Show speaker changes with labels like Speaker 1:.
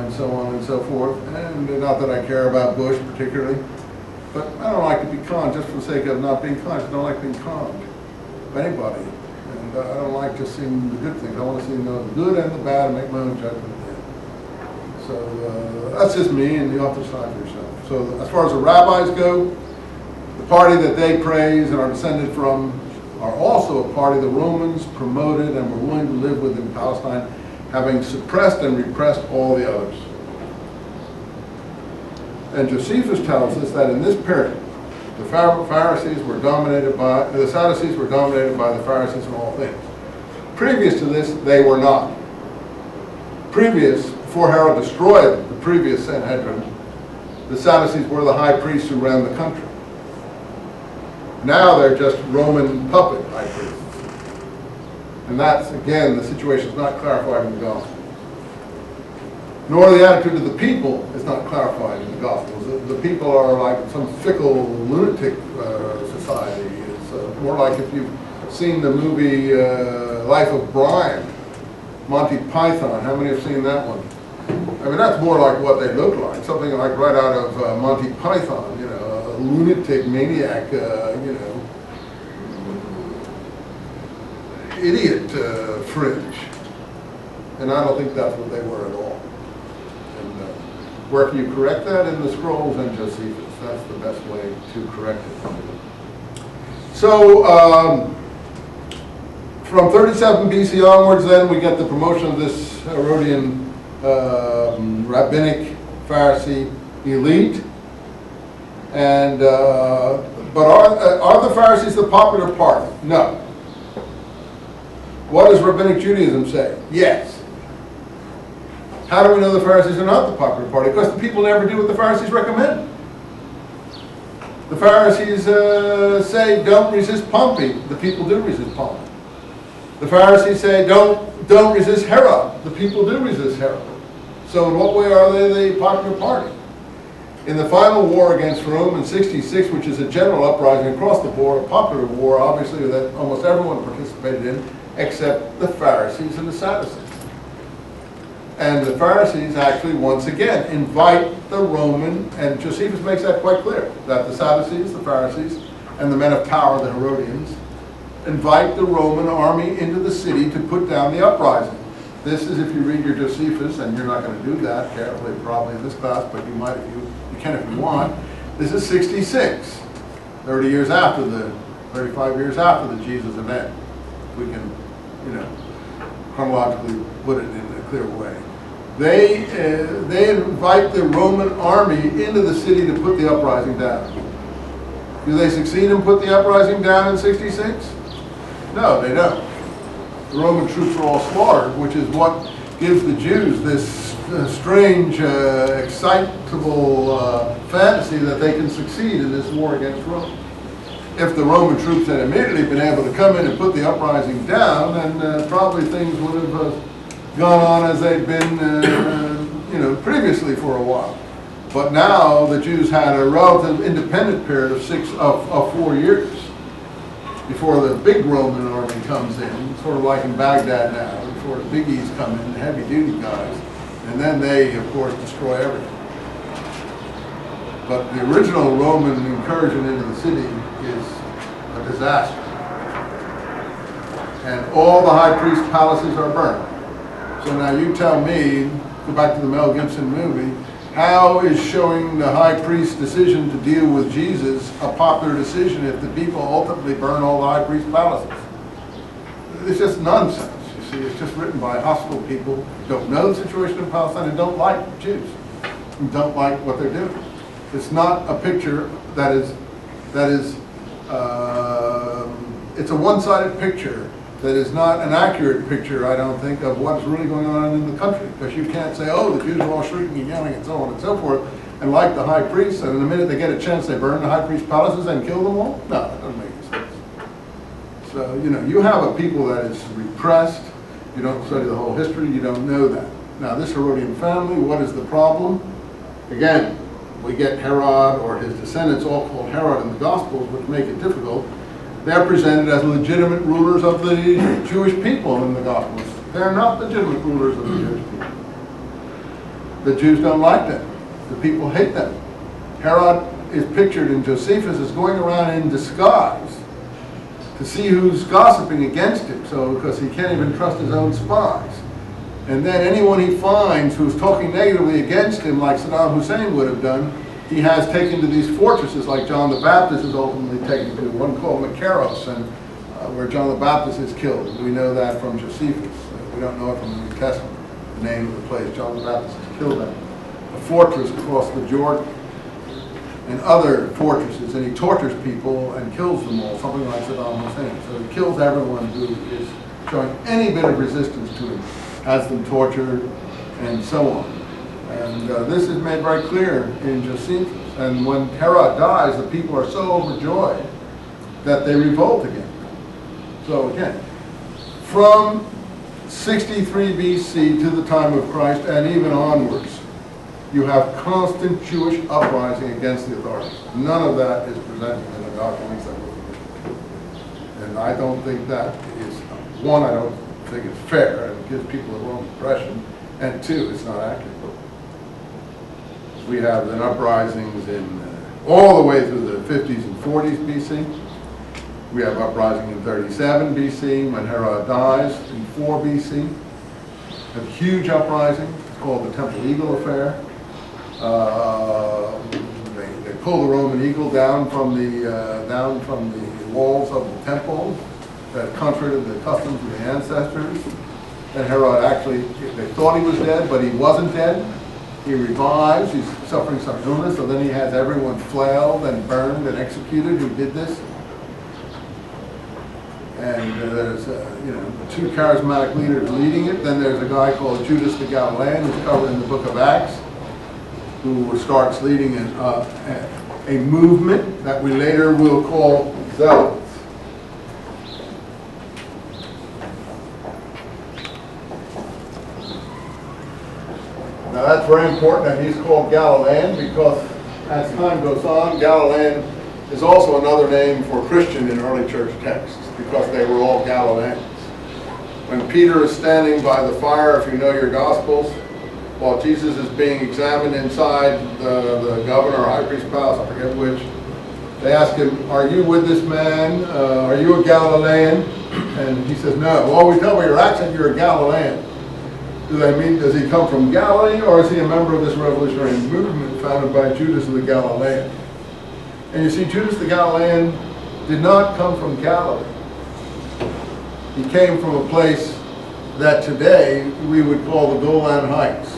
Speaker 1: and so on and so forth. And not that I care about Bush particularly, but I don't like to be conned just for the sake of not being conned. I don't like being conned by anybody. And I don't like just seeing the good things. I want to see the good and the bad and make my own judgment. So that's just me, and you have to decide for yourself. So as far as the rabbis go, the party that they praise and are descended from are also a party the Romans promoted and were willing to live with in Palestine, having suppressed and repressed all the others. And Josephus tells us that in this period, the Pharisees were dominated by, the Sadducees were dominated by the Pharisees in all things. Previous to this, they were not. Before Herod destroyed the previous Sanhedrin, the Sadducees were the high priests who ran the country. Now they're just Roman puppet high priests. And that's, again, the situation is not clarified in the Gospel. Nor the attitude of the people is not clarified in the Gospels. The people are like some fickle lunatic society. It's more like if you've seen the movie Life of Brian, Monty Python. How many have seen that one? I mean, that's more like what they look like. Something like right out of Monty Python, you know, a lunatic maniac, you know, idiot fringe. And I don't think that's what they were at all. And where can you correct that? In the scrolls and Josephus. That's the best way to correct it. So, from 37 BC onwards, then, we get the promotion of this Herodian rabbinic Pharisee elite. And but are the Pharisees the popular party? No. What does rabbinic Judaism say? Yes. How do we know the Pharisees are not the popular party? Because the people never do what the Pharisees recommend. The Pharisees say don't resist Pompey. The people do resist Pompey. The Pharisees say don't resist Herod. The people do resist Herod. So in what way are they the popular party? In the final war against Rome in 66, which is a general uprising across the board, a popular war, obviously, that almost everyone participated in, except the Pharisees and the Sadducees. And the Pharisees actually, once again, invite the Roman, and Josephus makes that quite clear, that the Sadducees, the Pharisees, and the men of power, the Herodians, invite the Roman army into the city to put down the uprising. This is, if you read your Josephus, and you're not going to do that carefully probably in this class, but you might if you can if you want. This is 66, 30 years after 35 years after the Jesus event. We can, you know, chronologically put it in a clear way. They invite the Roman army into the city to put the uprising down. Do they succeed in put the uprising down in 66? No, they don't. The Roman troops are all slaughtered, which is what gives the Jews this strange, excitable fantasy that they can succeed in this war against Rome. If the Roman troops had immediately been able to come in and put the uprising down, then probably things would have gone on as they'd been, you know, previously for a while. But now the Jews had a relative independent period of 4 years before the big Roman army comes in, sort of like in Baghdad now, before the biggies come in, the heavy-duty guys, and then they, of course, destroy everything. But the original Roman incursion into the city is a disaster. And all the high priest palaces are burned. So now you tell me, go back to the Mel Gibson movie, how is showing the high priest's decision to deal with Jesus a popular decision if the people ultimately burn all the high priest palaces? It's just nonsense, you see. It's just written by hostile people who don't know the situation in Palestine and don't like Jews, and don't like what they're doing. It's not a picture that is it's a one-sided picture that is not an accurate picture, I don't think, of what's really going on in the country. Because you can't say, oh, the Jews are all shrieking and yelling and so on and so forth, and like the high priests, and in the minute they get a chance, they burn the high priest palaces and kill them all? No, that doesn't make any sense. So, you know, you have a people that is repressed. You don't study the whole history, you don't know that. Now, this Herodian family, what is the problem? Again, we get Herod or his descendants all called Herod in the Gospels, which make it difficult. They're presented as legitimate rulers of the Jewish people in the Gospels. They're not legitimate rulers of the Jewish people. The Jews don't like them. The people hate them. Herod is pictured in Josephus as going around in disguise to see who's gossiping against him, so because he can't even trust his own spies. And then anyone he finds who's talking negatively against him, like Saddam Hussein would have done, he has taken to these fortresses like John the Baptist is ultimately taken to, one called Macaros, and where John the Baptist is killed. We know that from Josephus. We don't know it from the New Testament, the name of the place. John the Baptist is killed at a fortress across the Jordan, and other fortresses, and he tortures people and kills them all, something like Saddam Hussein. So he kills everyone who is showing any bit of resistance to him, has them tortured, and so on. And this is made very clear in Josephus. And when Herod dies, the people are so overjoyed that they revolt again. So again, from 63 BC to the time of Christ and even onwards, you have constant Jewish uprising against the authorities. None of that is presented in the documents that we're looking. And I don't think that is, one, I don't think it's fair, and it gives people the wrong impression, and two, it's not accurate. We have then uprisings in all the way through the 50s and 40s BC. We have uprising in 37 BC when Herod dies, in 4 BC. A huge uprising, it's called the Temple Eagle Affair. They pull the Roman eagle down from the walls of the temple, that contrary to the customs of the ancestors. And Herod actually, they thought he was dead, but he wasn't dead. He revives, he's suffering some illness, so then he has everyone flailed and burned and executed who did this. And there's two charismatic leaders leading it. Then there's a guy called Judas the Galilean, who's covered in the book of Acts, who starts leading a movement that we later will call Zealots. Now that's very important that he's called Galilean, because as time goes on, Galilean is also another name for Christian in early church texts, because they were all Galileans. When Peter is standing by the fire, if you know your Gospels, while Jesus is being examined inside the governor or high priest's palace, I forget which, they ask him, "Are you with this man? Are you a Galilean?" And he says, "No." "Well, we tell by your accent you're a Galilean." Does he come from Galilee, or is he a member of this revolutionary movement founded by Judas the Galilean? And you see, Judas the Galilean did not come from Galilee. He came from a place that today we would call the Golan Heights.